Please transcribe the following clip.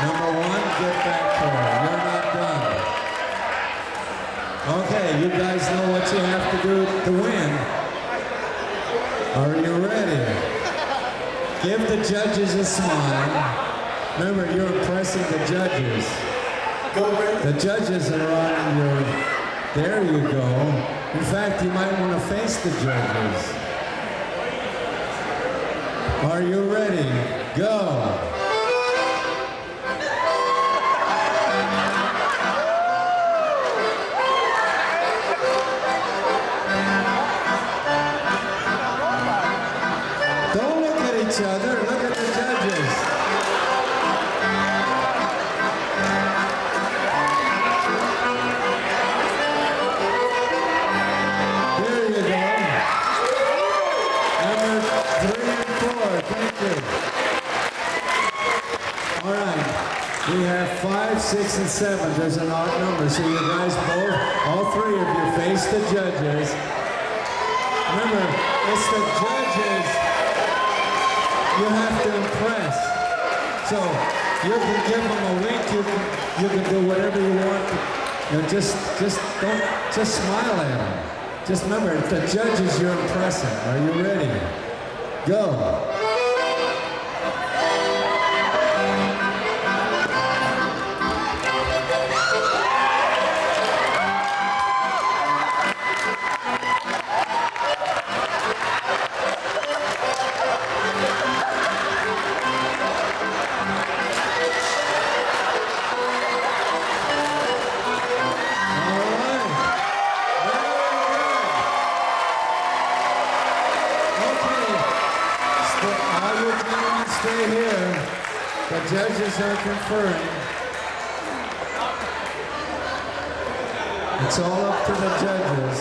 Number one, get back to her. You're not done. Okay, you guys know what you have to do to win. Are you ready? Give the judges a smile. Remember, you're impressing the judges. The judges are on your... There you go. In fact, you might want to face the judges. Are you ready? Go. Don't look at each other. Look at the judges. There you go. Number 3 and 4. Thank you. All right. We have 5, 6, and 7. There's an odd number. So you guys both, all 3 of you, face the judges. Remember, it's the judges you have to impress. So you can give them a wink. You can do whatever you want. You know, just smile at them. Just remember, it's the judges you're impressing. Are you ready? Go. Stay here. The judges are conferring. It's all up to the judges.